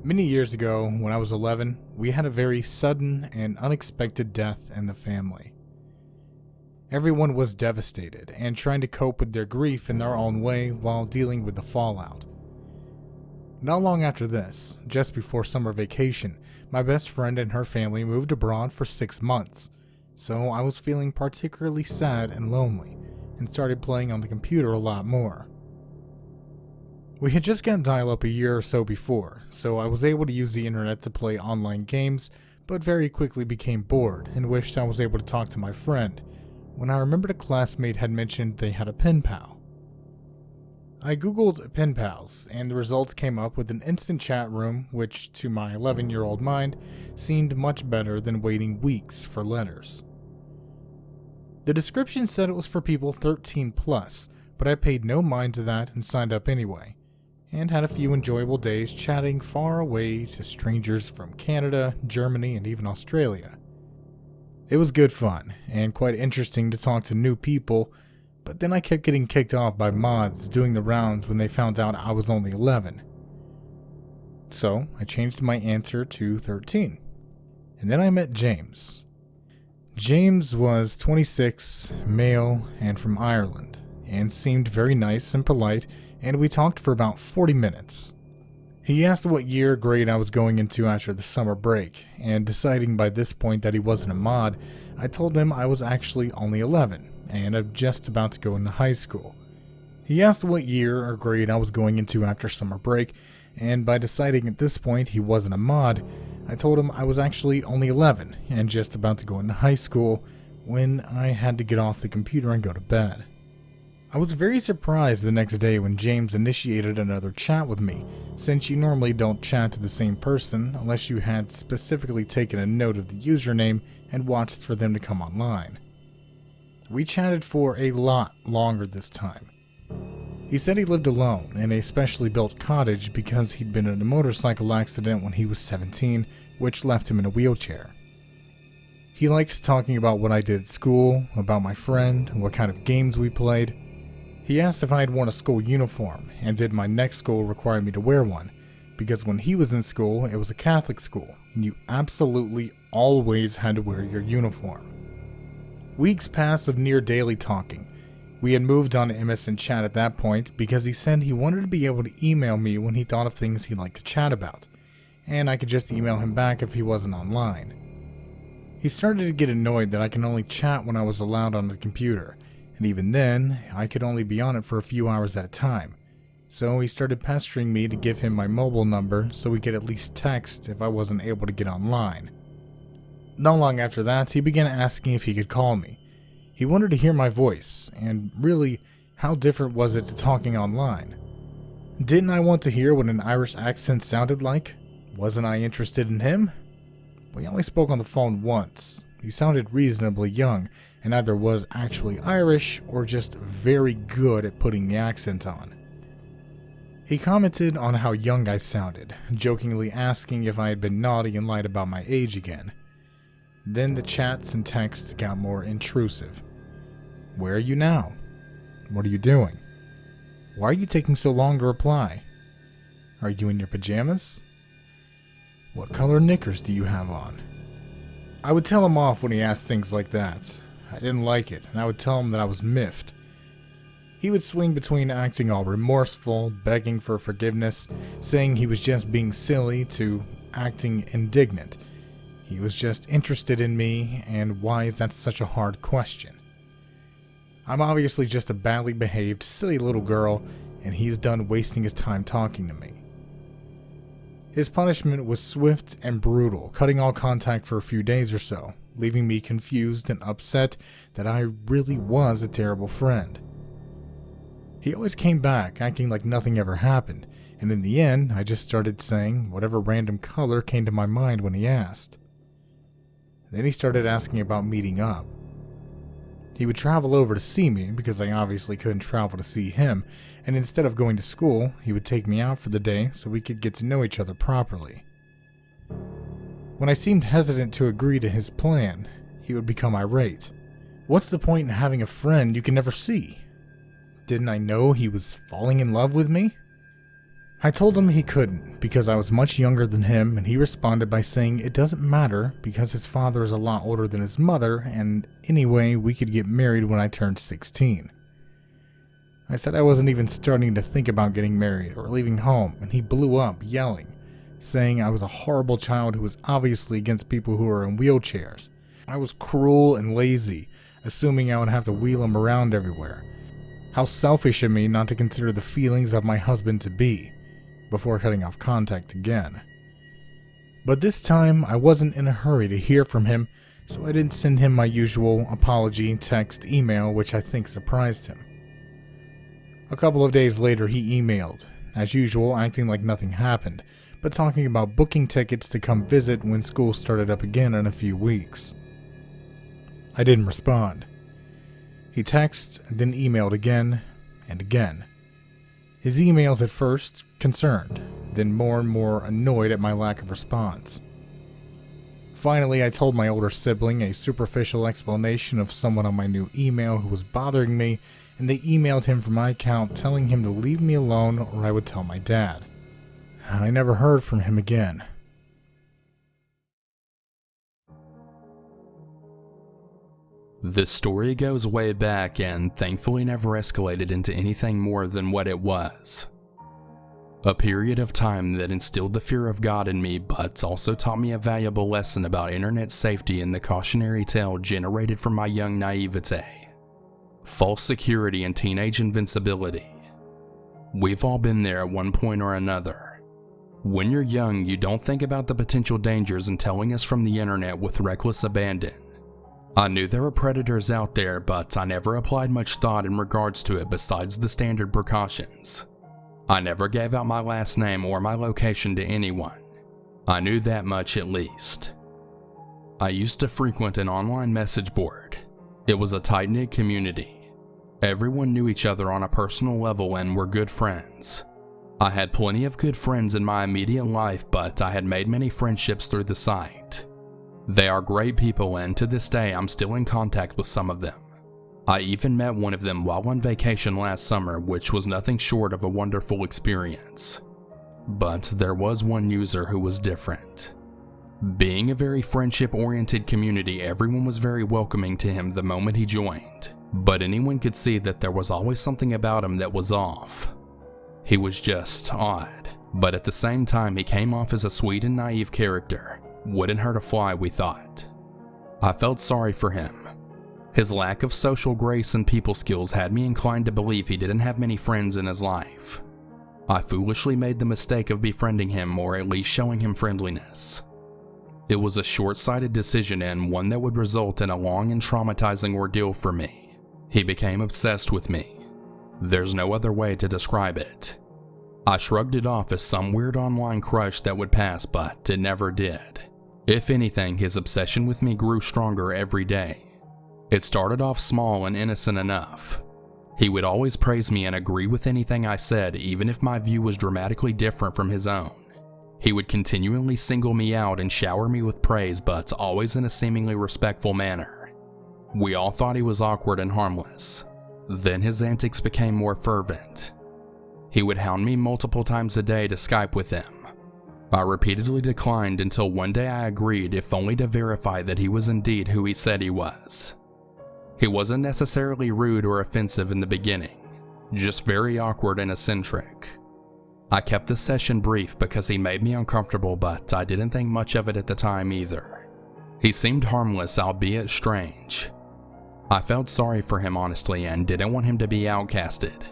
Many years ago, when I was 11, we had a very sudden and unexpected death in the family. Everyone was devastated and trying to cope with their grief in their own way while dealing with the fallout. Not long after this, just before summer vacation, my best friend and her family moved abroad for 6 months, so I was feeling particularly sad and lonely and started playing on the computer a lot more. We had just gotten dial-up a year or so before, so I was able to use the internet to play online games, but very quickly became bored and wished I was able to talk to my friend, when I remembered a classmate had mentioned they had a pen pal. I googled pen pals, and the results came up with an instant chat room which, to my 11-year-old mind, seemed much better than waiting weeks for letters. The description said it was for people 13 plus, but I paid no mind to that and signed up anyway, and had a few enjoyable days chatting far away to strangers from Canada, Germany, and even Australia. It was good fun, and quite interesting to talk to new people, but then I kept getting kicked off by mods doing the rounds when they found out I was only 11. So I changed my answer to 13. And then I met James. James was 26, male, and from Ireland, and seemed very nice and polite, and we talked for about 40 minutes. He asked what year or grade I was going into after the summer break, and deciding by this point that he wasn't a mod, I told him I was actually only 11, and I'm just about to go into high school. He asked what year or grade I was going into after summer break, and by deciding at this point he wasn't a mod, I told him I was actually only 11, and just about to go into high school, when I had to get off the computer and go to bed. I was very surprised the next day when James initiated another chat with me, since you normally don't chat to the same person unless you had specifically taken a note of the username and watched for them to come online. We chatted for a lot longer this time. He said he lived alone in a specially built cottage because he'd been in a motorcycle accident when he was 17, which left him in a wheelchair. He liked talking about what I did at school, about my friend, and what kind of games we played. He asked if I had worn a school uniform, and did my next school require me to wear one, because when he was in school, it was a Catholic school, and you absolutely always had to wear your uniform. Weeks passed of near daily talking. We had moved on to MSN chat at that point because he said he wanted to be able to email me when he thought of things he'd like to chat about, and I could just email him back if he wasn't online. He started to get annoyed that I can only chat when I was allowed on the computer, and even then, I could only be on it for a few hours at a time, so he started pestering me to give him my mobile number so we could at least text if I wasn't able to get online. Not long after that, he began asking if he could call me. He wanted to hear my voice, and really, how different was it to talking online? Didn't I want to hear what an Irish accent sounded like? Wasn't I interested in him? We only spoke on the phone once. He sounded reasonably young, and either was actually Irish or just very good at putting the accent on. He commented on how young I sounded, jokingly asking if I had been naughty and lied about my age again. Then the chats and texts got more intrusive. Where are you now? What are you doing? Why are you taking so long to reply? Are you in your pajamas? What color knickers do you have on? I would tell him off when he asked things like that. I didn't like it, and I would tell him that I was miffed. He would swing between acting all remorseful, begging for forgiveness, saying he was just being silly, to acting indignant. He was just interested in me, and why is that such a hard question? I'm obviously just a badly behaved, silly little girl, and he's done wasting his time talking to me. His punishment was swift and brutal, cutting all contact for a few days or so, leaving me confused and upset that I really was a terrible friend. He always came back, acting like nothing ever happened, and in the end, I just started saying whatever random color came to my mind when he asked. Then he started asking about meeting up. He would travel over to see me because I obviously couldn't travel to see him, and instead of going to school, he would take me out for the day so we could get to know each other properly. When I seemed hesitant to agree to his plan, he would become irate. What's the point in having a friend you can never see? Didn't I know he was falling in love with me? I told him he couldn't because I was much younger than him, and he responded by saying it doesn't matter because his father is a lot older than his mother, and anyway, we could get married when I turned 16. I said I wasn't even starting to think about getting married or leaving home, and he blew up, yelling, saying I was a horrible child who was obviously against people who are in wheelchairs. I was cruel and lazy, assuming I would have to wheel him around everywhere. How selfish of me not to consider the feelings of my husband-to-be, before cutting off contact again. But this time, I wasn't in a hurry to hear from him, so I didn't send him my usual apology, text, email, which I think surprised him. A couple of days later, he emailed, as usual, acting like nothing happened, but talking about booking tickets to come visit when school started up again in a few weeks. I didn't respond. He texted and then emailed again and again. His emails at first concerned, then more and more annoyed at my lack of response. Finally, I told my older sibling a superficial explanation of someone on my new email who was bothering me, and they emailed him from my account telling him to leave me alone or I would tell my dad. I never heard from him again. This story goes way back and thankfully never escalated into anything more than what it was. A period of time that instilled the fear of God in me, but also taught me a valuable lesson about internet safety and the cautionary tale generated from my young naivete. False security and teenage invincibility. We've all been there at one point or another. When you're young, you don't think about the potential dangers in telling us from the internet with reckless abandon. I knew there were predators out there, but I never applied much thought in regards to it besides the standard precautions. I never gave out my last name or my location to anyone. I knew that much at least. I used to frequent an online message board. It was a tight-knit community. Everyone knew each other on a personal level and were good friends. I had plenty of good friends in my immediate life, but I had made many friendships through the site. They are great people, and to this day I'm still in contact with some of them. I even met one of them while on vacation last summer, which was nothing short of a wonderful experience. But there was one user who was different. Being a very friendship-oriented community, everyone was very welcoming to him the moment he joined, but anyone could see that there was always something about him that was off. He was just odd, but at the same time he came off as a sweet and naive character. Wouldn't hurt a fly, we thought. I felt sorry for him. His lack of social grace and people skills had me inclined to believe he didn't have many friends in his life. I foolishly made the mistake of befriending him, or at least showing him friendliness. It was a short-sighted decision and one that would result in a long and traumatizing ordeal for me. He became obsessed with me. There's no other way to describe it. I shrugged it off as some weird online crush that would pass, but it never did. If anything, his obsession with me grew stronger every day. It started off small and innocent enough. He would always praise me and agree with anything I said, even if my view was dramatically different from his own. He would continually single me out and shower me with praise, but always in a seemingly respectful manner. We all thought he was awkward and harmless. Then his antics became more fervent. He would hound me multiple times a day to Skype with him. I repeatedly declined until one day I agreed, if only to verify that he was indeed who he said he was. He wasn't necessarily rude or offensive in the beginning, just very awkward and eccentric. I kept the session brief because he made me uncomfortable, but I didn't think much of it at the time either. He seemed harmless, albeit strange. I felt sorry for him honestly and didn't want him to be outcasted.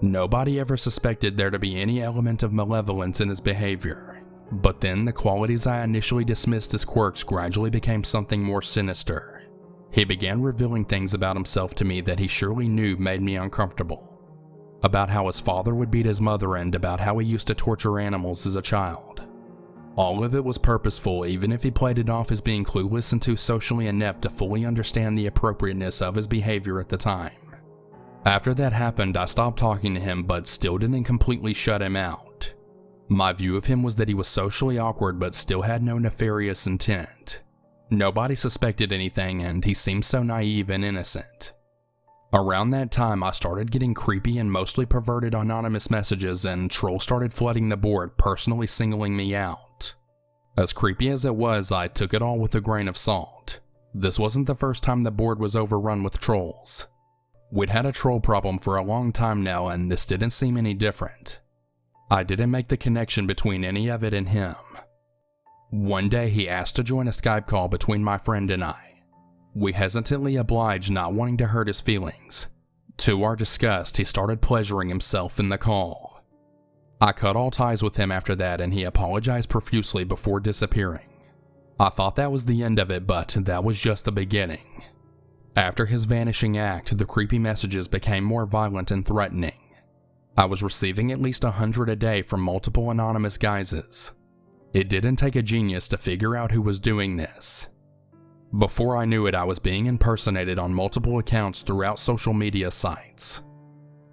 Nobody ever suspected there to be any element of malevolence in his behavior, but then the qualities I initially dismissed as quirks gradually became something more sinister. He began revealing things about himself to me that he surely knew made me uncomfortable. About how his father would beat his mother and about how he used to torture animals as a child. All of it was purposeful, even if he played it off as being clueless and too socially inept to fully understand the appropriateness of his behavior at the time. After that happened, I stopped talking to him but still didn't completely shut him out. My view of him was that he was socially awkward but still had no nefarious intent. Nobody suspected anything and he seemed so naive and innocent. Around that time, I started getting creepy and mostly perverted anonymous messages, and trolls started flooding the board, personally singling me out. As creepy as it was, I took it all with a grain of salt. This wasn't the first time the board was overrun with trolls. We'd had a troll problem for a long time now, and this didn't seem any different. I didn't make the connection between any of it and him. One day, he asked to join a Skype call between my friend and I. We hesitantly obliged, not wanting to hurt his feelings. To our disgust, he started pleasuring himself in the call. I cut all ties with him after that, and he apologized profusely before disappearing. I thought that was the end of it, but that was just the beginning. After his vanishing act, the creepy messages became more violent and threatening. I was receiving at least 100 a day from multiple anonymous guises. It didn't take a genius to figure out who was doing this. Before I knew it, I was being impersonated on multiple accounts throughout social media sites.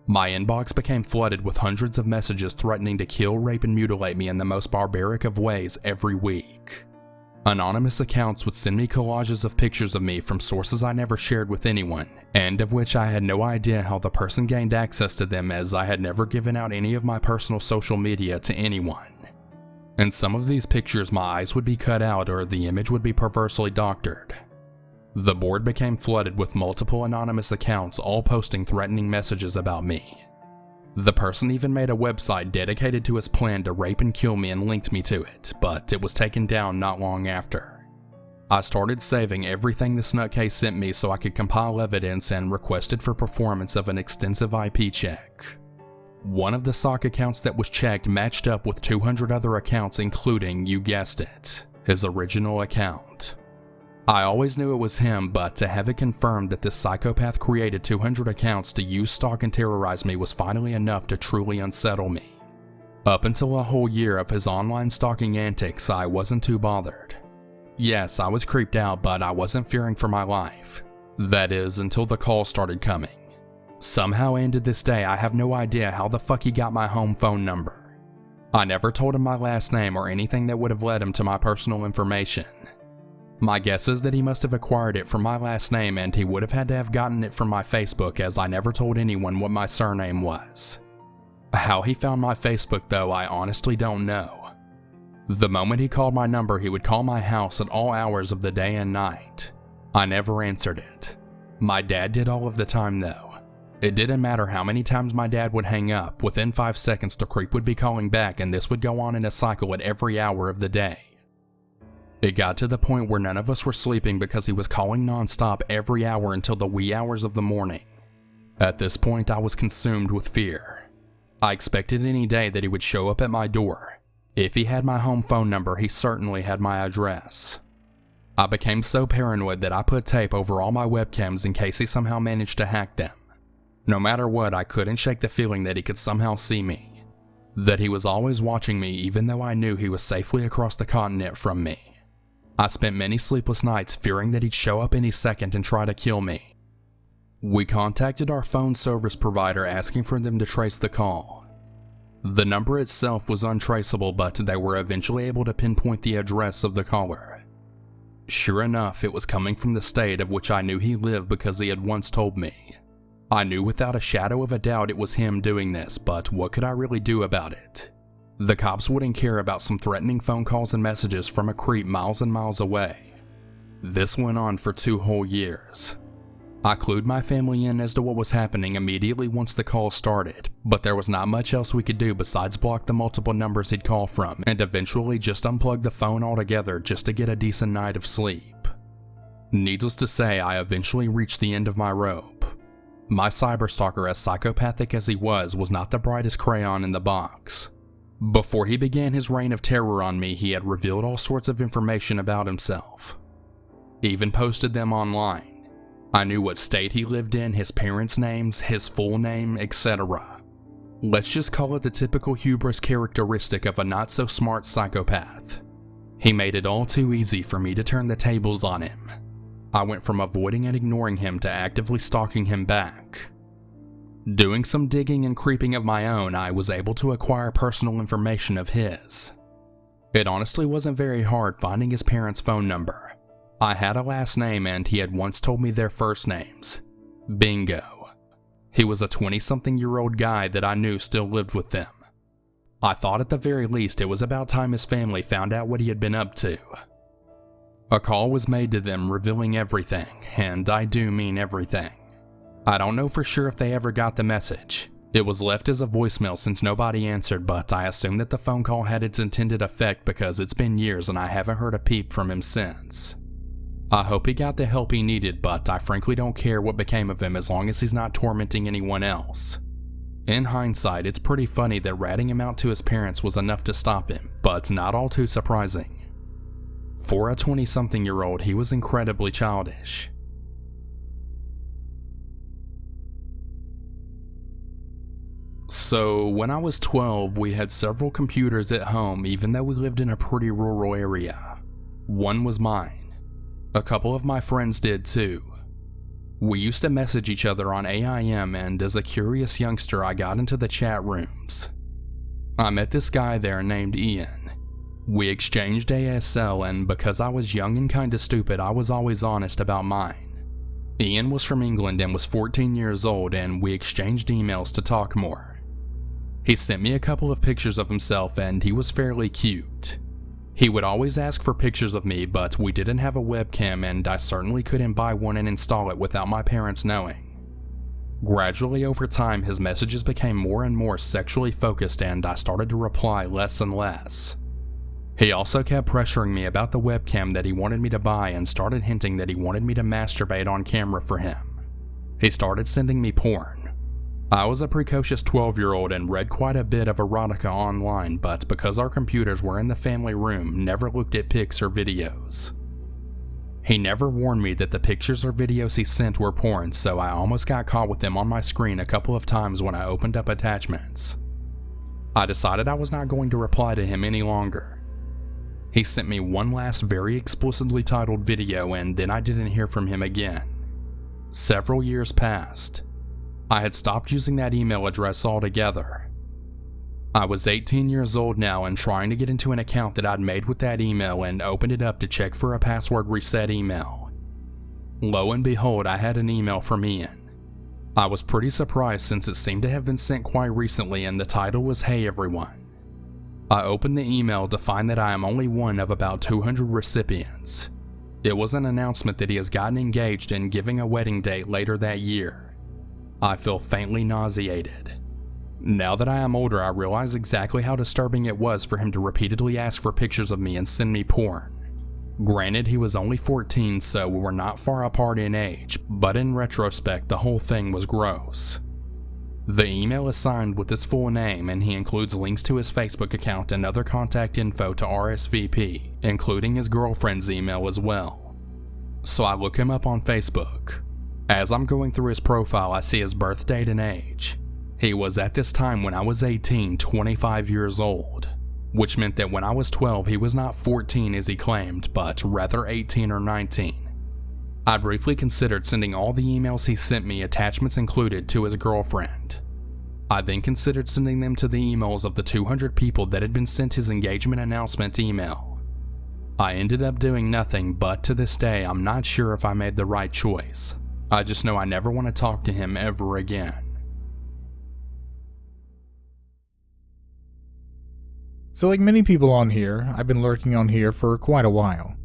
My inbox became flooded with hundreds of messages threatening to kill, rape, and mutilate me in the most barbaric of ways every week. Anonymous accounts would send me collages of pictures of me from sources I never shared with anyone, and of which I had no idea how the person gained access to them, as I had never given out any of my personal social media to anyone. In some of these pictures, my eyes would be cut out or the image would be perversely doctored. The board became flooded with multiple anonymous accounts, all posting threatening messages about me. The person even made a website dedicated to his plan to rape and kill me and linked me to it, but it was taken down not long after. I started saving everything this nutcase sent me so I could compile evidence and requested for performance of an extensive IP check. One of the SOC accounts that was checked matched up with 200 other accounts, including, you guessed it, his original account. I always knew it was him, but to have it confirmed that this psychopath created 200 accounts to use, stalk, and terrorize me was finally enough to truly unsettle me. Up until a whole year of his online stalking antics, I wasn't too bothered. Yes, I was creeped out, but I wasn't fearing for my life. That is, until the calls started coming. Somehow, and to this day, I have no idea how the fuck he got my home phone number. I never told him my last name or anything that would have led him to my personal information. My guess is that he must have acquired it from my last name, and he would have had to have gotten it from my Facebook, as I never told anyone what my surname was. How he found my Facebook though, I honestly don't know. The moment he called my number, he would call my house at all hours of the day and night. I never answered it. My dad did all of the time though. It didn't matter how many times my dad would hang up, within 5 seconds the creep would be calling back, and this would go on in a cycle at every hour of the day. It got to the point where none of us were sleeping because he was calling non-stop every hour until the wee hours of the morning. At this point, I was consumed with fear. I expected any day that he would show up at my door. If he had my home phone number, he certainly had my address. I became so paranoid that I put tape over all my webcams in case he somehow managed to hack them. No matter what, I couldn't shake the feeling that he could somehow see me. That he was always watching me, even though I knew he was safely across the continent from me. I spent many sleepless nights fearing that he'd show up any second and try to kill me. We contacted our phone service provider asking for them to trace the call. The number itself was untraceable, but they were eventually able to pinpoint the address of the caller. Sure enough, it was coming from the state of which I knew he lived because he had once told me. I knew without a shadow of a doubt it was him doing this, but what could I really do about it? The cops wouldn't care about some threatening phone calls and messages from a creep miles and miles away. This went on for 2 whole years. I clued my family in as to what was happening immediately once the call started, but there was not much else we could do besides block the multiple numbers he'd call from and eventually just unplug the phone altogether just to get a decent night of sleep. Needless to say, I eventually reached the end of my rope. My cyberstalker, as psychopathic as he was not the brightest crayon in the box. Before he began his reign of terror on me, he had revealed all sorts of information about himself. Even posted them online. I knew what state he lived in, his parents' names, his full name, etc. Let's just call it the typical hubris characteristic of a not-so-smart psychopath. He made it all too easy for me to turn the tables on him. I went from avoiding and ignoring him to actively stalking him back. Doing some digging and creeping of my own, I was able to acquire personal information of his. It honestly wasn't very hard finding his parents' phone number. I had a last name and he had once told me their first names. Bingo. He was a 20-something-year-old guy that I knew still lived with them. I thought at the very least it was about time his family found out what he had been up to. A call was made to them revealing everything, and I do mean everything. I don't know for sure if they ever got the message. It was left as a voicemail since nobody answered, but I assume that the phone call had its intended effect because it's been years and I haven't heard a peep from him since. I hope he got the help he needed, but I frankly don't care what became of him as long as he's not tormenting anyone else. In hindsight, it's pretty funny that ratting him out to his parents was enough to stop him, but not all too surprising. For a 20-something-year-old, he was incredibly childish. So, when I was 12, we had several computers at home even though we lived in a pretty rural area. One was mine. A couple of my friends did too. We used to message each other on AIM, and as a curious youngster I got into the chat rooms. I met this guy there named Ian. We exchanged ASL, and because I was young and kinda stupid, I was always honest about mine. Ian was from England and was 14 years old, and we exchanged emails to talk more. He sent me a couple of pictures of himself, and he was fairly cute. He would always ask for pictures of me, but we didn't have a webcam, and I certainly couldn't buy one and install it without my parents knowing. Gradually over time, his messages became more and more sexually focused, and I started to reply less and less. He also kept pressuring me about the webcam that he wanted me to buy and started hinting that he wanted me to masturbate on camera for him. He started sending me porn. I was a precocious 12-year-old and read quite a bit of erotica online, but because our computers were in the family room, never looked at pics or videos. He never warned me that the pictures or videos he sent were porn, so I almost got caught with them on my screen a couple of times when I opened up attachments. I decided I was not going to reply to him any longer. He sent me one last very explicitly titled video, and then I didn't hear from him again. Several years passed. I had stopped using that email address altogether. I was 18 years old now and trying to get into an account that I'd made with that email and opened it up to check for a password reset email. Lo and behold, I had an email from Ian. I was pretty surprised since it seemed to have been sent quite recently and the title was "Hey everyone." I opened the email to find that I am only one of about 200 recipients. It was an announcement that he has gotten engaged and giving a wedding date later that year. I feel faintly nauseated. Now that I am older, I realize exactly how disturbing it was for him to repeatedly ask for pictures of me and send me porn. Granted, he was only 14, so we were not far apart in age, but in retrospect, the whole thing was gross. The email is signed with his full name, and he includes links to his Facebook account and other contact info to RSVP, including his girlfriend's email as well. So I look him up on Facebook. As I'm going through his profile, I see his birth date and age. He was at this time when I was 18, 25 years old, which meant that when I was 12, he was not 14 as he claimed, but rather 18 or 19. I briefly considered sending all the emails he sent me, attachments included, to his girlfriend. I then considered sending them to the emails of the 200 people that had been sent his engagement announcement email. I ended up doing nothing, but to this day, I'm not sure if I made the right choice. I just know I never want to talk to him ever again. So like many people on here, I've been lurking on here for quite a while.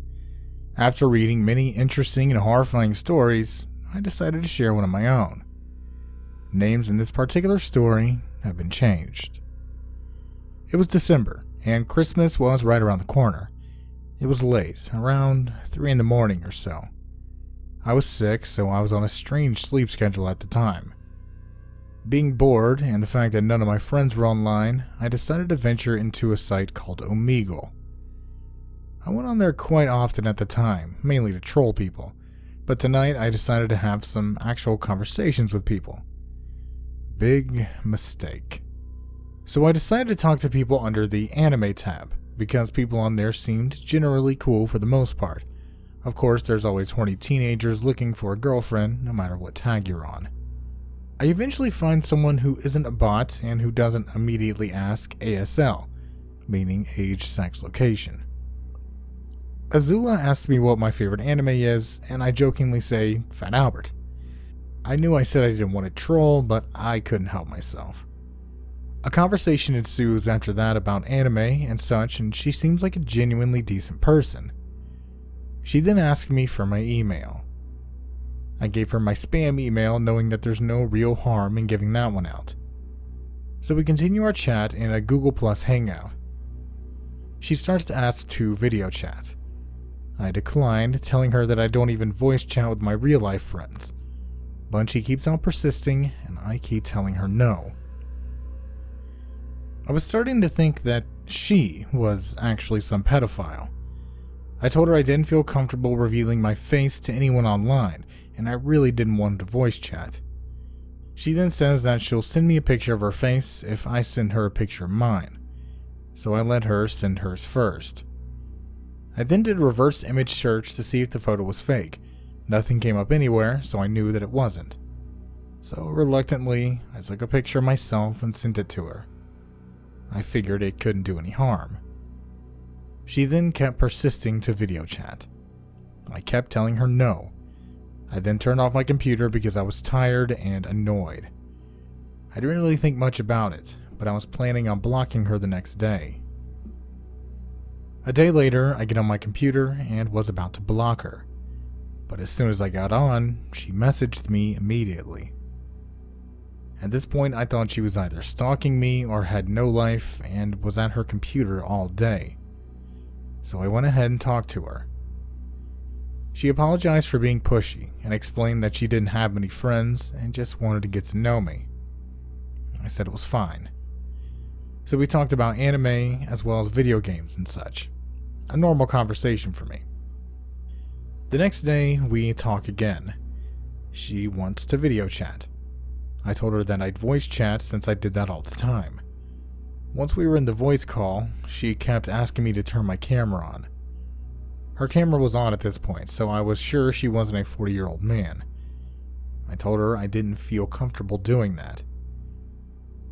After reading many interesting and horrifying stories, I decided to share one of my own. Names in this particular story have been changed. It was December, and Christmas was right around the corner. It was late, around 3 in the morning or so. I was sick, so I was on a strange sleep schedule at the time. Being bored, and the fact that none of my friends were online, I decided to venture into a site called Omegle. I went on there quite often at the time, mainly to troll people, but tonight I decided to have some actual conversations with people. Big mistake. So I decided to talk to people under the anime tab, because people on there seemed generally cool for the most part. Of course, there's always horny teenagers looking for a girlfriend, no matter what tag you're on. I eventually find someone who isn't a bot and who doesn't immediately ask ASL, meaning age, sex, location. Azula asks me what my favorite anime is, and I jokingly say Fat Albert. I knew I said I didn't want to troll, but I couldn't help myself. A conversation ensues after that about anime and such, and she seems like a genuinely decent person. She then asked me for my email. I gave her my spam email, knowing that there's no real harm in giving that one out. So we continue our chat in a Google Plus hangout. She starts to ask to video chat. I declined, telling her that I don't even voice chat with my real life friends. But she keeps on persisting, and I keep telling her no. I was starting to think that she was actually some pedophile. I told her I didn't feel comfortable revealing my face to anyone online, and I really didn't want to voice chat. She then says that she'll send me a picture of her face if I send her a picture of mine, so I let her send hers first. I then did a reverse image search to see if the photo was fake. Nothing came up anywhere, so I knew that it wasn't. So reluctantly, I took a picture of myself and sent it to her. I figured it couldn't do any harm. She then kept persisting to video chat. I kept telling her no. I then turned off my computer because I was tired and annoyed. I didn't really think much about it, but I was planning on blocking her the next day. A day later, I get on my computer and was about to block her. But as soon as I got on, she messaged me immediately. At this point, I thought she was either stalking me or had no life and was at her computer all day. So I went ahead and talked to her. She apologized for being pushy and explained that she didn't have many friends and just wanted to get to know me. I said it was fine. So we talked about anime as well as video games and such. A normal conversation for me. The next day, we talk again. She wants to video chat. I told her that I'd voice chat since I did that all the time. Once we were in the voice call, she kept asking me to turn my camera on. Her camera was on at this point, so I was sure she wasn't a 40-year-old man. I told her I didn't feel comfortable doing that.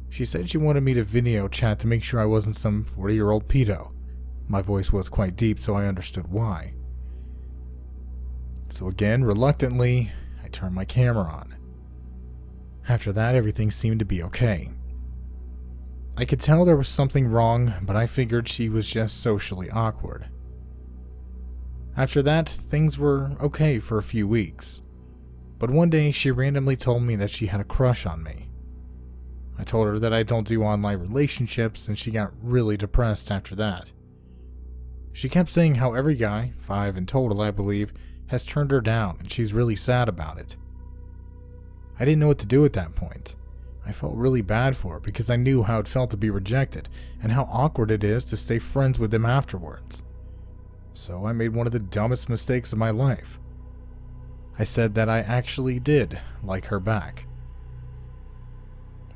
She said she wanted me to video chat to make sure I wasn't some 40-year-old pedo. My voice was quite deep, so I understood why. So again, reluctantly, I turned my camera on. After that, everything seemed to be okay. I could tell there was something wrong, but I figured she was just socially awkward. After that, things were okay for a few weeks. But one day, she randomly told me that she had a crush on me. I told her that I don't do online relationships, and she got really depressed after that. She kept saying how every guy, 5 in total I believe, has turned her down, and she's really sad about it. I didn't know what to do at that point. I felt really bad for her because I knew how it felt to be rejected and how awkward it is to stay friends with them afterwards. So I made one of the dumbest mistakes of my life. I said that I actually did like her back.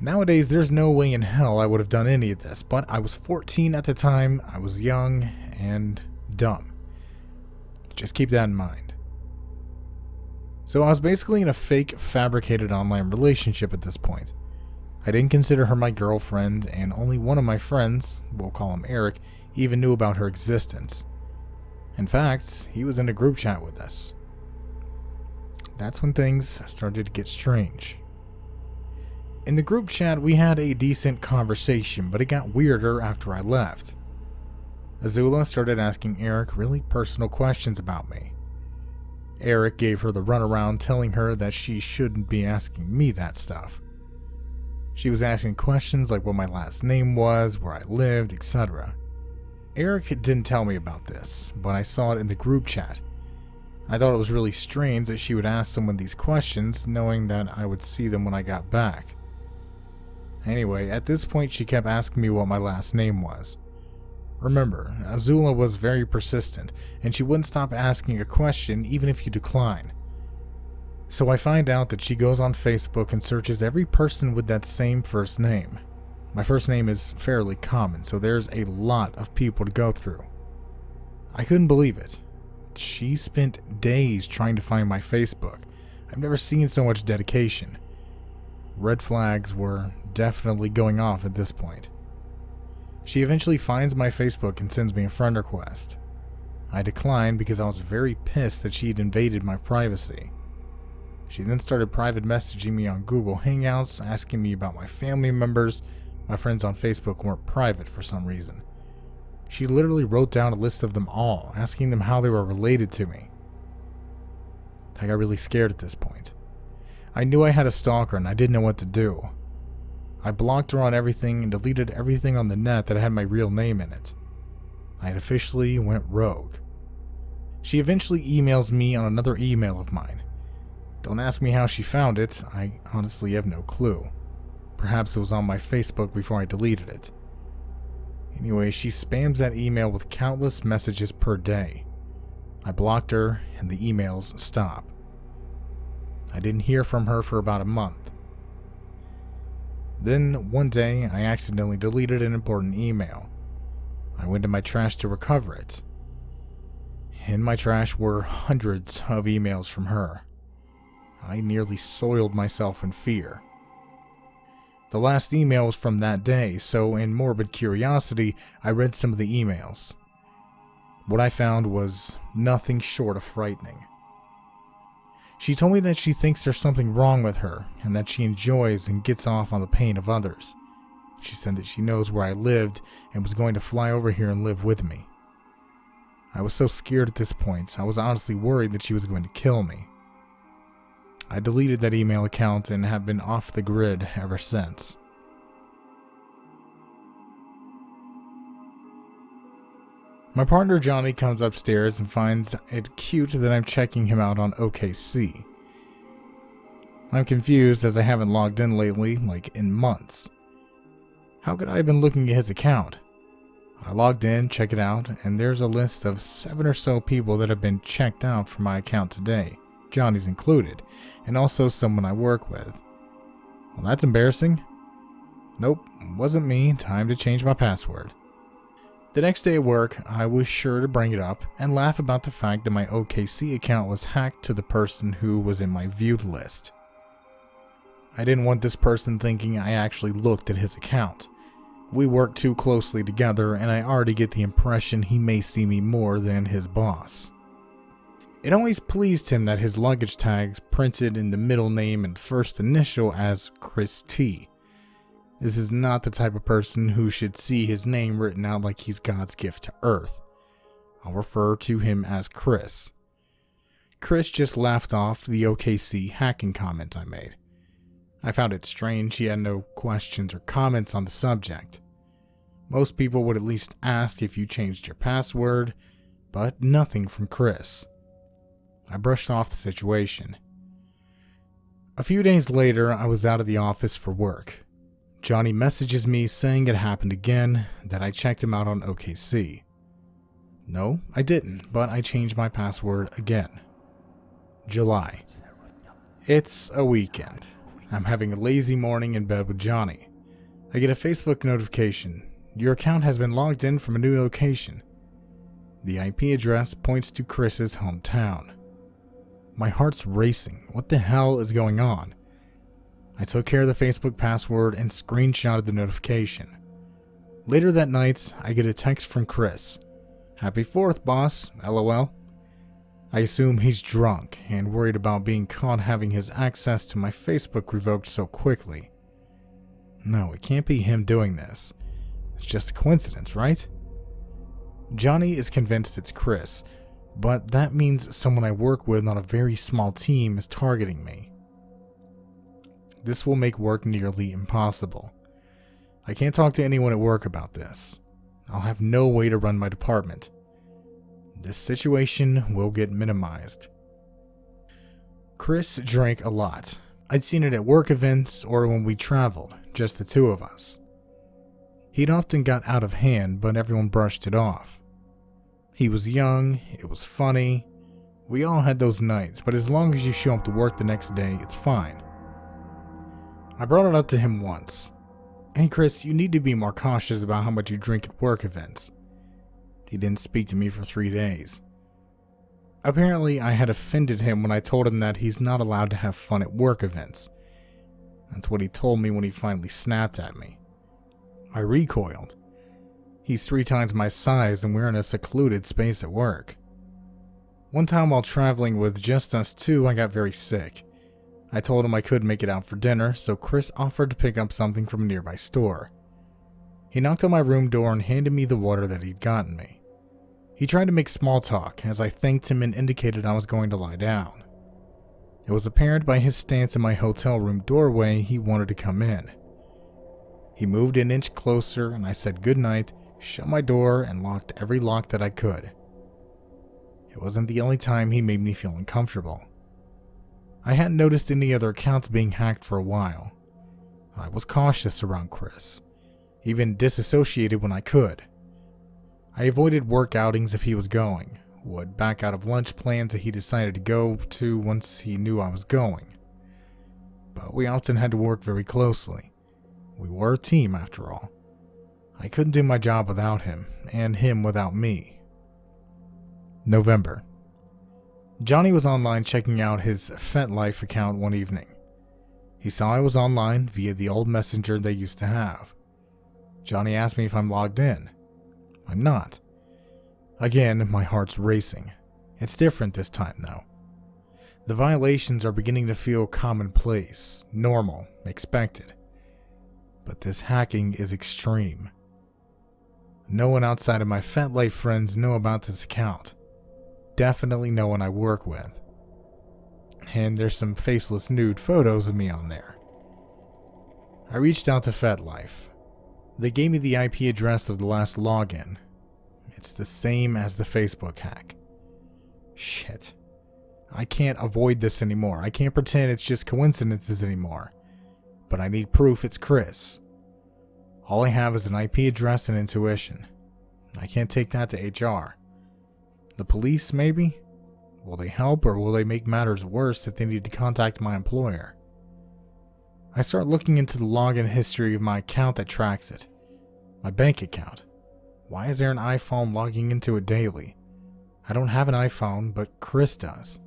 Nowadays, there's no way in hell I would have done any of this, but I was 14 at the time, I was young and dumb. Just keep that in mind. So I was basically in a fake, fabricated online relationship at this point. I didn't consider her my girlfriend, and only one of my friends, we'll call him Eric, even knew about her existence. In fact, he was in a group chat with us. That's when things started to get strange. In the group chat, we had a decent conversation, but it got weirder after I left. Azula started asking Eric really personal questions about me. Eric gave her the runaround, telling her that she shouldn't be asking me that stuff. She was asking questions like what my last name was, where I lived, etc. Eric didn't tell me about this, but I saw it in the group chat. I thought it was really strange that she would ask someone these questions, knowing that I would see them when I got back. Anyway, at this point she kept asking me what my last name was. Remember, Azula was very persistent, and she wouldn't stop asking a question even if you decline. So I find out that she goes on Facebook and searches every person with that same first name. My first name is fairly common, so there's a lot of people to go through. I couldn't believe it. She spent days trying to find my Facebook. I've never seen so much dedication. Red flags were definitely going off at this point. She eventually finds my Facebook and sends me a friend request. I declined because I was very pissed that she had invaded my privacy. She then started private messaging me on Google Hangouts, asking me about my family members. My friends on Facebook weren't private for some reason. She literally wrote down a list of them all, asking them how they were related to me. I got really scared at this point. I knew I had a stalker and I didn't know what to do. I blocked her on everything and deleted everything on the net that had my real name in it. I had officially went rogue. She eventually emails me on another email of mine. Don't ask me how she found it, I honestly have no clue. Perhaps it was on my Facebook before I deleted it. Anyway, she spams that email with countless messages per day. I blocked her and the emails stop. I didn't hear from her for about a month. Then, one day, I accidentally deleted an important email. I went to my trash to recover it. In my trash were hundreds of emails from her. I nearly soiled myself in fear. The last email was from that day, so in morbid curiosity, I read some of the emails. What I found was nothing short of frightening. She told me that she thinks there's something wrong with her, and that she enjoys and gets off on the pain of others. She said that she knows where I lived and was going to fly over here and live with me. I was so scared at this point, I was honestly worried that she was going to kill me. I deleted that email account and have been off the grid ever since. My partner Johnny comes upstairs and finds it cute that I'm checking him out on OKC. I'm confused as I haven't logged in lately, like in months. How could I have been looking at his account? I logged in, check it out, and there's a list of 7 or so people that have been checked out from my account today, Johnny's included, and also someone I work with. Well, that's embarrassing. Nope, wasn't me. Time to change my password. The next day at work, I was sure to bring it up and laugh about the fact that my OKC account was hacked to the person who was in my viewed list. I didn't want this person thinking I actually looked at his account. We work too closely together, and I already get the impression he may see me more than his boss. It always pleased him that his luggage tags printed in the middle name and first initial as Chris T. This is not the type of person who should see his name written out like he's God's gift to Earth. I'll refer to him as Chris. Chris just laughed off the OKC hacking comment I made. I found it strange he had no questions or comments on the subject. Most people would at least ask if you changed your password, but nothing from Chris. I brushed off the situation. A few days later, I was out of the office for work. Johnny messages me saying it happened again, that I checked him out on OKC. No, I didn't, but I changed my password again. July. It's a weekend. I'm having a lazy morning in bed with Johnny. I get a Facebook notification. Your account has been logged in from a new location. The IP address points to Chris's hometown. My heart's racing. What the hell is going on? I took care of the Facebook password and screenshotted the notification. Later that night, I get a text from Chris. Happy 4th, boss, LOL. I assume he's drunk and worried about being caught having his access to my Facebook revoked so quickly. No, it can't be him doing this. It's just a coincidence, right? Johnny is convinced it's Chris, but that means someone I work with on a very small team is targeting me. This will make work nearly impossible. I can't talk to anyone at work about this. I'll have no way to run my department. This situation will get minimized. Chris drank a lot. I'd seen it at work events or when we traveled, just the two of us. He'd often got out of hand, but everyone brushed it off. He was young, it was funny. We all had those nights, but as long as you show up to work the next day, it's fine. I brought it up to him once. Hey Chris, you need to be more cautious about how much you drink at work events. He didn't speak to me for 3 days. Apparently, I had offended him when I told him that he's not allowed to have fun at work events. That's what he told me when he finally snapped at me. I recoiled. He's 3 times my size and we're in a secluded space at work. One time while traveling with just us two, I got very sick. I told him I couldn't make it out for dinner, so Chris offered to pick up something from a nearby store. He knocked on my room door and handed me the water that he'd gotten me. He tried to make small talk as I thanked him and indicated I was going to lie down. It was apparent by his stance in my hotel room doorway he wanted to come in. He moved an inch closer and I said goodnight, shut my door, and locked every lock that I could. It wasn't the only time he made me feel uncomfortable. I hadn't noticed any other accounts being hacked for a while. I was cautious around Chris, even disassociated when I could. I avoided work outings if he was going, would back out of lunch plans that he decided to go to once he knew I was going. But we often had to work very closely. We were a team after all. I couldn't do my job without him, and him without me. November. Johnny was online checking out his FetLife account one evening. He saw I was online via the old messenger they used to have. Johnny asked me if I'm logged in. I'm not. Again, my heart's racing. It's different this time, though. The violations are beginning to feel commonplace, normal, expected. But this hacking is extreme. No one outside of my FetLife friends know about this account. Definitely no one I work with. And there's some faceless nude photos of me on there. I reached out to FetLife. They gave me the IP address of the last login. It's the same as the Facebook hack. Shit. I can't avoid this anymore. I can't pretend it's just coincidences anymore. But I need proof it's Chris. All I have is an IP address and intuition. I can't take that to HR. The police, maybe? Will they help, or will they make matters worse if they need to contact my employer? I start looking into the login history of my account that tracks it. My bank account. Why is there an iPhone logging into it daily? I don't have an iPhone, but Chris does.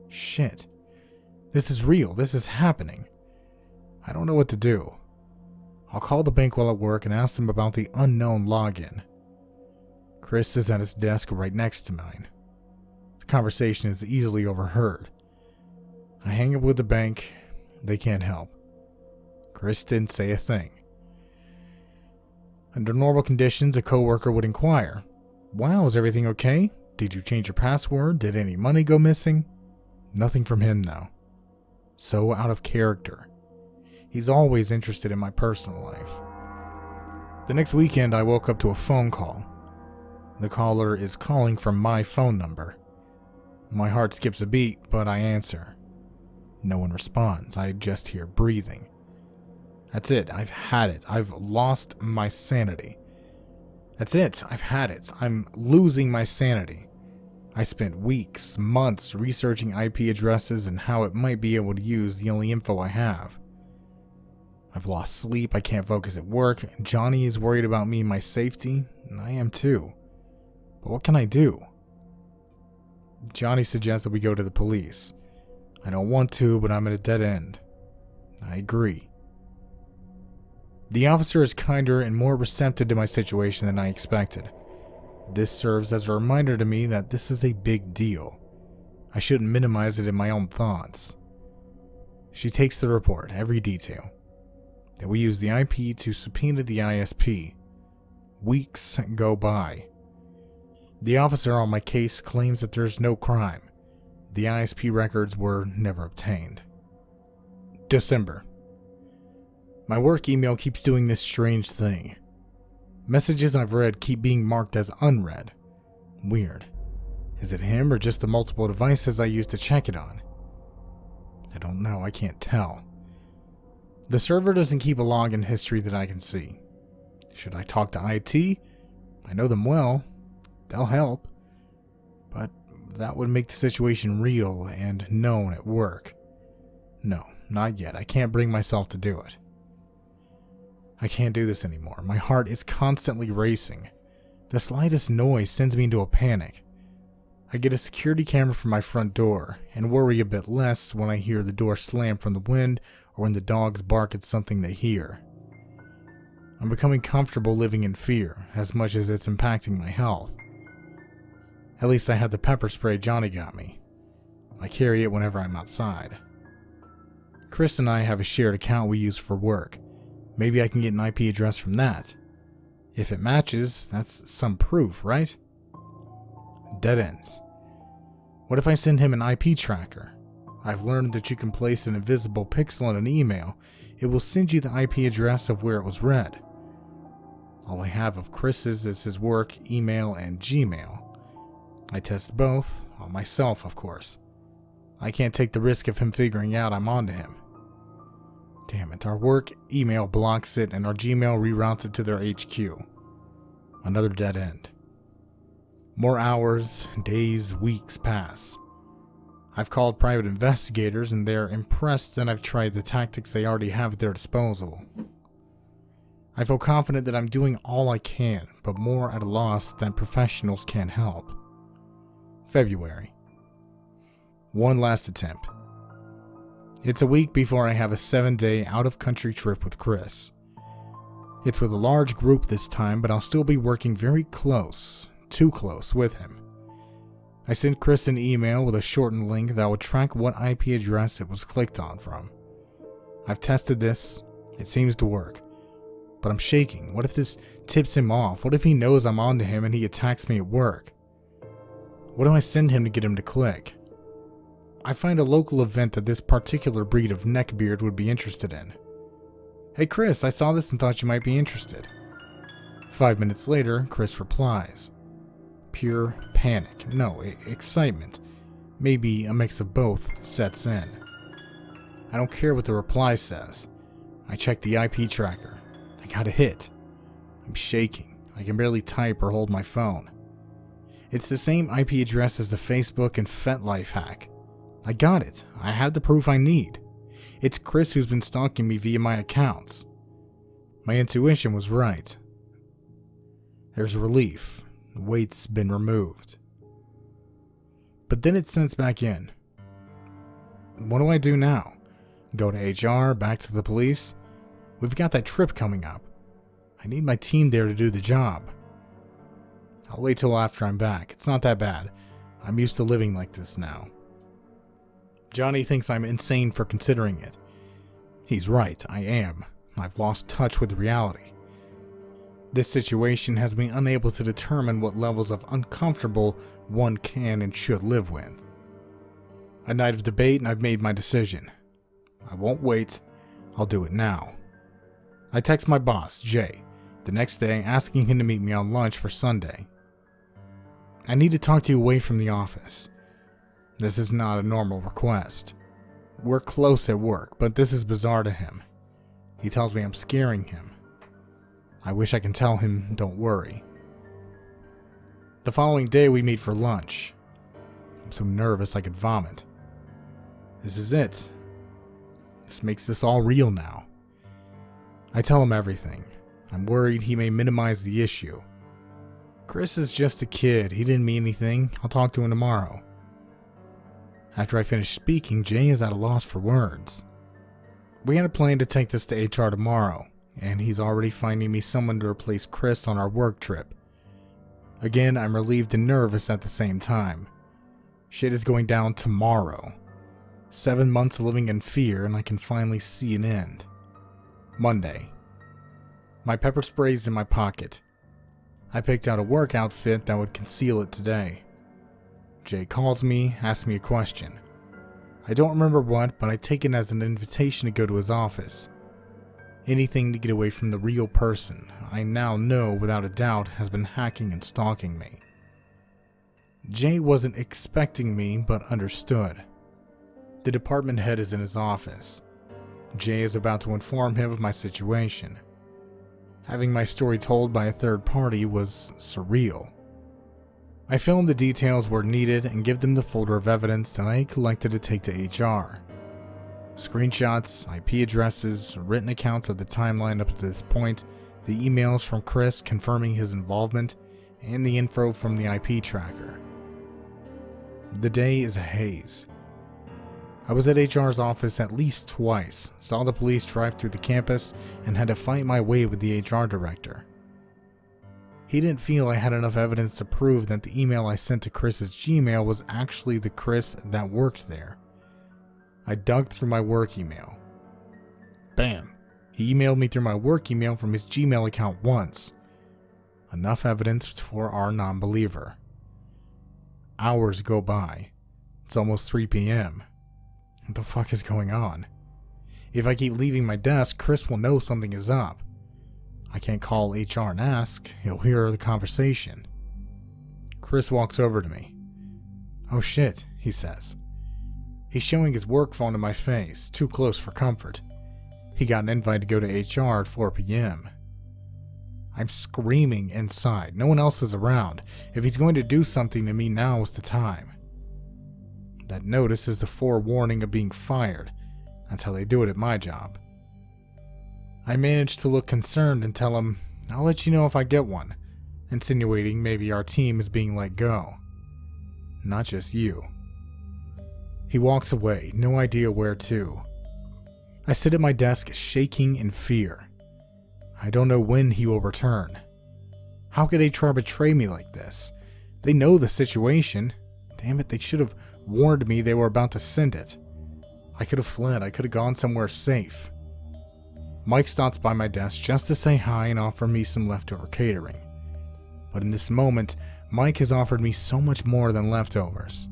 Shit. This is real. This is happening. I don't know what to do. I'll call the bank while at work and ask them about the unknown login. Chris is at his desk right next to mine. The conversation is easily overheard. I hang up with the bank. They can't help. Chris didn't say a thing. Under normal conditions, a coworker would inquire, "Wow, is everything okay? Did you change your password? Did any money go missing?" Nothing from him, though. So out of character. He's always interested in my personal life. The next weekend, I woke up to a phone call. The caller is calling from my phone number. My heart skips a beat, but I answer. No one responds. I just hear breathing. That's it. I've had it. I've lost my sanity. That's it. I've had it. I'm losing my sanity. I spent weeks, months researching IP addresses and how it might be able to use the only info I have. I've lost sleep. I can't focus at work. Johnny is worried about me and my safety, and I am too. But what can I do? Johnny suggests that we go to the police. I don't want to, but I'm at a dead end. I agree. The officer is kinder and more receptive to my situation than I expected. This serves as a reminder to me that this is a big deal. I shouldn't minimize it in my own thoughts. She takes the report, every detail. That we use the IP to subpoena the ISP. Weeks go by. The officer on my case claims that there's no crime. The ISP records were never obtained. December. My work email keeps doing this strange thing. Messages I've read keep being marked as unread. Weird. Is it him or just the multiple devices I use to check it on? I don't know, I can't tell. The server doesn't keep a login history that I can see. Should I talk to IT? I know them well. They'll help. But that would make the situation real and known at work. No, not yet. I can't bring myself to do it. I can't do this anymore. My heart is constantly racing. The slightest noise sends me into a panic. I get a security camera from my front door and worry a bit less when I hear the door slam from the wind or when the dogs bark at something they hear. I'm becoming comfortable living in fear as much as it's impacting my health. At least I had the pepper spray Johnny got me. I carry it whenever I'm outside. Chris and I have a shared account we use for work. Maybe I can get an IP address from that. If it matches, that's some proof, right? Dead ends. What if I send him an IP tracker? I've learned that you can place an invisible pixel in an email. It will send you the IP address of where it was read. All I have of Chris's is his work, email, and Gmail. I test both, on myself, of course. I can't take the risk of him figuring out I'm onto him. Damn it, our work email blocks it and our Gmail reroutes it to their HQ. Another dead end. More hours, days, weeks pass. I've called private investigators and they're impressed that I've tried the tactics they already have at their disposal. I feel confident that I'm doing all I can, but more at a loss than professionals can help. February. One last attempt. It's a week before I have a 7-day out-of-country trip with Chris. It's with a large group this time, but I'll still be working very close, too close with him. I sent Chris an email with a shortened link that would track what IP address it was clicked on from. I've tested this, it seems to work. But I'm shaking. What if this tips him off? What if he knows I'm onto him and he attacks me at work? What do I send him to get him to click? I find a local event that this particular breed of neckbeard would be interested in. Hey Chris, I saw this and thought you might be interested. 5 minutes later, Chris replies. Pure panic. No, excitement. Maybe a mix of both sets in. I don't care what the reply says. I check the IP tracker. I got a hit. I'm shaking. I can barely type or hold my phone. It's the same IP address as the Facebook and FetLife hack. I got it. I have the proof I need. It's Chris who's been stalking me via my accounts. My intuition was right. There's relief. The weight's been removed. But then it sends back in. What do I do now? Go to HR, back to the police? We've got that trip coming up. I need my team there to do the job. I'll wait till after I'm back. It's not that bad. I'm used to living like this now. Johnny thinks I'm insane for considering it. He's right, I am. I've lost touch with reality. This situation has me unable to determine what levels of uncomfortable one can and should live with. A night of debate and I've made my decision. I won't wait. I'll do it now. I text my boss, Jay, the next day asking him to meet me on lunch for Sunday. I need to talk to you away from the office. This is not a normal request. We're close at work, but this is bizarre to him. He tells me I'm scaring him. I wish I can tell him, don't worry. The following day we meet for lunch. I'm so nervous I could vomit. This is it. This makes this all real now. I tell him everything. I'm worried he may minimize the issue. Chris is just a kid. He didn't mean anything. I'll talk to him tomorrow. After I finish speaking, Jay is at a loss for words. We had a plan to take this to HR tomorrow, and he's already finding me someone to replace Chris on our work trip. Again, I'm relieved and nervous at the same time. Shit is going down tomorrow. 7 months living in fear, and I can finally see an end. Monday. My pepper spray's in my pocket. I picked out a work outfit that would conceal it today. Jay calls me, asks me a question. I don't remember what, but I take it as an invitation to go to his office. Anything to get away from the real person I now know without a doubt has been hacking and stalking me. Jay wasn't expecting me, but understood. The department head is in his office. Jay is about to inform him of my situation. Having my story told by a third party was surreal. I filmed the details where needed and give them the folder of evidence that I collected to take to HR. Screenshots, IP addresses, written accounts of the timeline up to this point, the emails from Chris confirming his involvement, and the info from the IP tracker. The day is a haze. I was at HR's office at least twice, saw the police drive through the campus, and had to fight my way with the HR director. He didn't feel I had enough evidence to prove that the email I sent to Chris's Gmail was actually the Chris that worked there. I dug through my work email, Bam. He emailed me through my work email from his Gmail account once. Enough evidence for our non-believer. Hours go by. It's almost 3 p.m. What the fuck is going on? If I keep leaving my desk, Chris will know something is up. I can't call HR and ask. He'll hear the conversation. Chris walks over to me. "Oh shit," he says. He's showing his work phone in my face, too close for comfort. He got an invite to go to HR at 4 p.m. I'm screaming inside. No one else is around. If he's going to do something to me, now is the time. That notice is the forewarning of being fired. That's how they do it at my job. I manage to look concerned and tell him, "I'll let you know if I get one," insinuating maybe our team is being let go. Not just you. He walks away, no idea where to. I sit at my desk shaking in fear. I don't know when he will return. How could HR betray me like this? They know the situation. Damn it, they should have warned me they were about to send it. I could have fled. I could have gone somewhere safe. Mike stops by my desk just to say hi and offer me some leftover catering. But in this moment, Mike has offered me so much more than leftovers.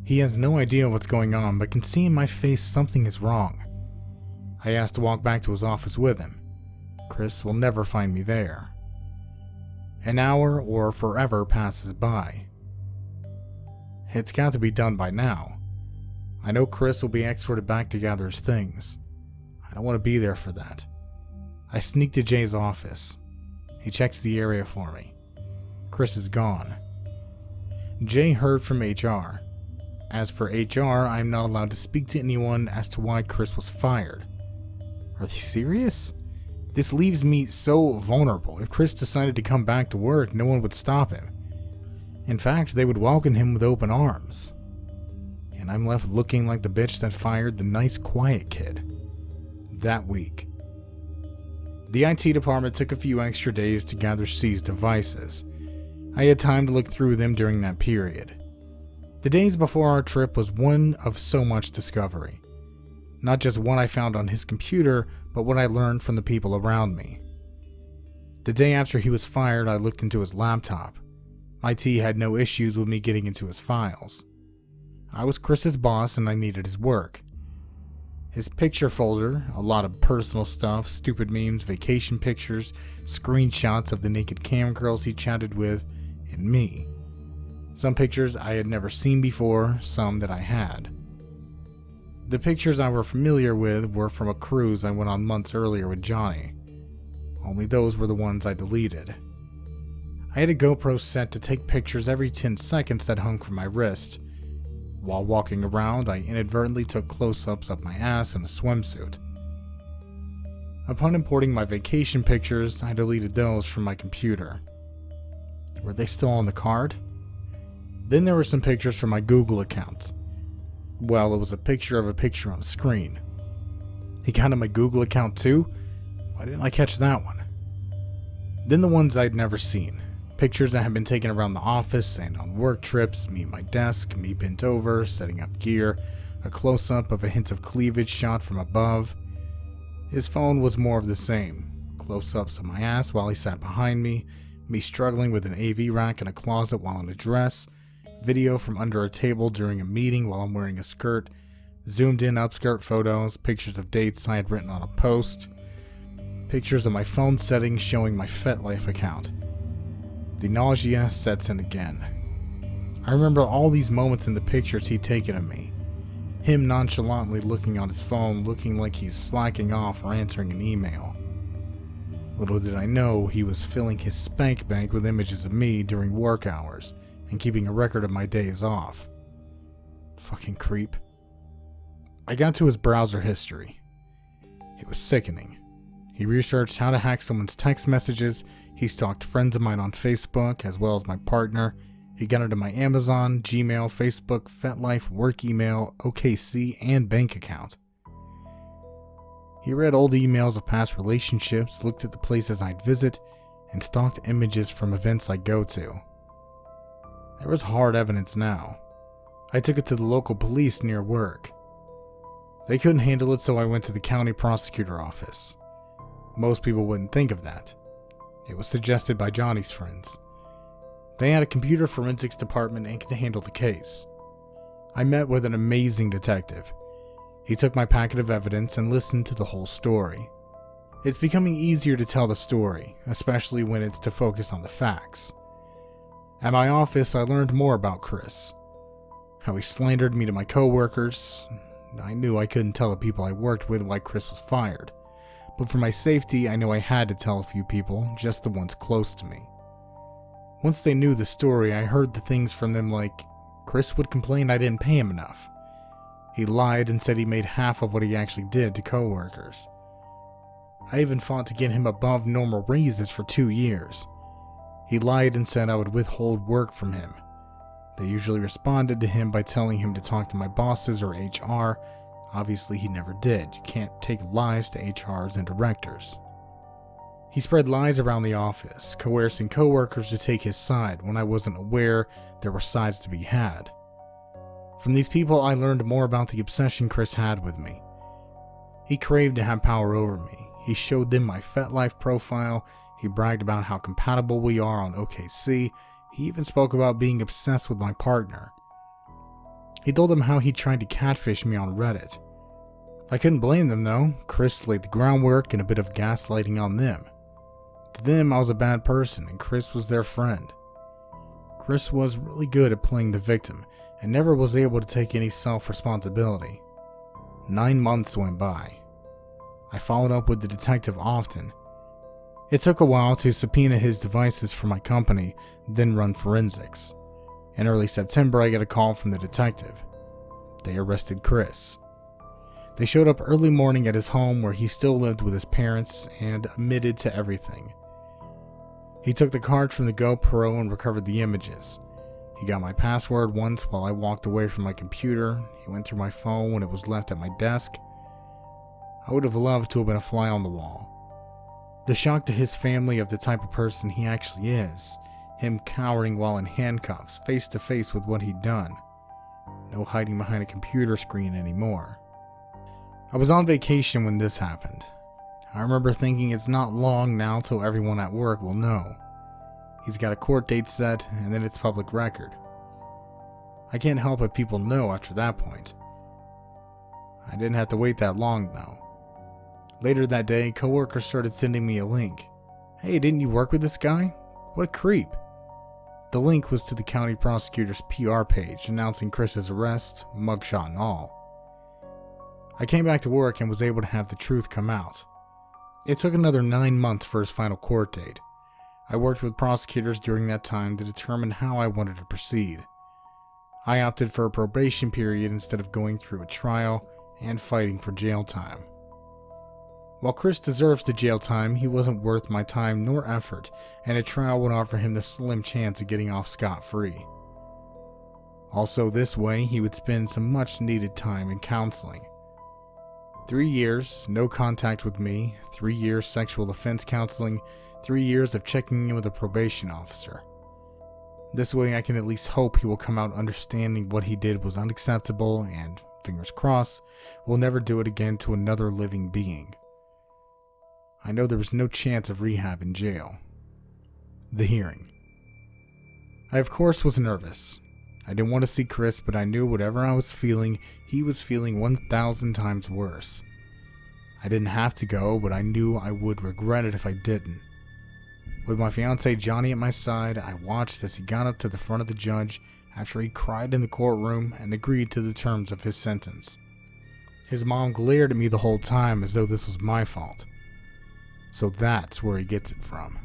He has no idea what's going on, but can see in my face something is wrong. I ask to walk back to his office with him. Chris will never find me there. An hour or forever passes by. It's got to be done by now. I know Chris will be escorted back to gather his things. I don't want to be there for that. I sneak to Jay's office. He checks the area for me. Chris is gone. Jay heard from HR. As per HR, I'm not allowed to speak to anyone as to why Chris was fired. Are they serious? This leaves me so vulnerable. If Chris decided to come back to work, no one would stop him. In fact, they would welcome him with open arms. And I'm left looking like the bitch that fired the nice, quiet kid. That week. The IT department took a few extra days to gather seized devices. I had time to look through them during that period. The days before our trip was one of so much discovery. Not just what I found on his computer, but what I learned from the people around me. The day after he was fired, I looked into his laptop. IT had no issues with me getting into his files. I was Chris's boss and I needed his work. His picture folder, a lot of personal stuff, stupid memes, vacation pictures, screenshots of the naked cam girls he chatted with, and me. Some pictures I had never seen before, some that I had. The pictures I were familiar with were from a cruise I went on months earlier with Johnny. Only those were the ones I deleted. I had a GoPro set to take pictures every 10 seconds that hung from my wrist. While walking around, I inadvertently took close-ups of my ass in a swimsuit. Upon importing my vacation pictures, I deleted those from my computer. Were they still on the card? Then there were some pictures from my Google account. Well, it was a picture of a picture on a screen. He got on my Google account too? Why didn't I catch that one? Then the ones I'd never seen. Pictures that had been taken around the office and on work trips, me at my desk, me bent over, setting up gear, a close-up of a hint of cleavage shot from above. His phone was more of the same. Close-ups of my ass while he sat behind me struggling with an AV rack in a closet while in a dress, video from under a table during a meeting while I'm wearing a skirt, zoomed in upskirt photos, pictures of dates I had written on a post, pictures of my phone settings showing my FetLife account. The nausea sets in again. I remember all these moments in the pictures he'd taken of me. Him nonchalantly looking on his phone, looking like he's slacking off or answering an email. Little did I know he was filling his spank bank with images of me during work hours and keeping a record of my days off. Fucking creep. I got to his browser history. It was sickening. He researched how to hack someone's text messages. He stalked friends of mine on Facebook, as well as my partner. He got into my Amazon, Gmail, Facebook, FetLife, work email, OKC, and bank account. He read old emails of past relationships, looked at the places I'd visit, and stalked images from events I'd go to. There was hard evidence now. I took it to the local police near work. They couldn't handle it, so I went to the county prosecutor office. Most people wouldn't think of that. It was suggested by Johnny's friends. They had a computer forensics department and could handle the case. I met with an amazing detective. He took my packet of evidence and listened to the whole story. It's becoming easier to tell the story, especially when it's to focus on the facts. At my office, I learned more about Chris. How he slandered me to my coworkers. I knew I couldn't tell the people I worked with why Chris was fired. But for my safety, I knew I had to tell a few people, just the ones close to me. Once they knew the story, I heard the things from them like, Chris would complain I didn't pay him enough. He lied and said he made half of what he actually did to coworkers. I even fought to get him above normal raises for 2 years. He lied and said I would withhold work from him. They usually responded to him by telling him to talk to my bosses or HR. Obviously, he never did. You can't take lies to HRs and directors. He spread lies around the office, coercing coworkers to take his side when I wasn't aware there were sides to be had. From these people, I learned more about the obsession Chris had with me. He craved to have power over me. He showed them my FetLife profile. He bragged about how compatible we are on OKC. He even spoke about being obsessed with my partner. He told them how he tried to catfish me on Reddit. I couldn't blame them though. Chris laid the groundwork and a bit of gaslighting on them. To them, I was a bad person and Chris was their friend. Chris was really good at playing the victim and never was able to take any self-responsibility. 9 months went by. I followed up with the detective often. It took a while to subpoena his devices for my company, then run forensics. In early September, I got a call from the detective. They arrested Chris. They showed up early morning at his home where he still lived with his parents and admitted to everything. He took the card from the GoPro and recovered the images. He got my password once while I walked away from my computer. He went through my phone when it was left at my desk. I would have loved to have been a fly on the wall. The shock to his family of the type of person he actually is, him cowering while in handcuffs, face to face with what he'd done. No hiding behind a computer screen anymore. I was on vacation when this happened. I remember thinking it's not long now till everyone at work will know. He's got a court date set, and then it's public record. I can't help but people know after that point. I didn't have to wait that long though. Later that day, coworkers started sending me a link. Hey, didn't you work with this guy? What a creep. The link was to the county prosecutor's PR page announcing Chris's arrest, mugshot and all. I came back to work and was able to have the truth come out. It took another 9 months for his final court date. I worked with prosecutors during that time to determine how I wanted to proceed. I opted for a probation period instead of going through a trial and fighting for jail time. While Chris deserves the jail time, he wasn't worth my time nor effort, and a trial would offer him the slim chance of getting off scot-free. Also, this way, he would spend some much-needed time in counseling. 3 years, no contact with me, 3 years sexual offense counseling, 3 years of checking in with a probation officer. This way, I can at least hope he will come out understanding what he did was unacceptable and, fingers crossed, will never do it again to another living being. I know there was no chance of rehab in jail. The hearing. I of course was nervous. I didn't want to see Chris, but I knew whatever I was feeling, he was feeling 1,000 times worse. I didn't have to go, but I knew I would regret it if I didn't. With my fiance Johnny at my side, I watched as he got up to the front of the judge after he cried in the courtroom and agreed to the terms of his sentence. His mom glared at me the whole time as though this was my fault. So that's where he gets it from.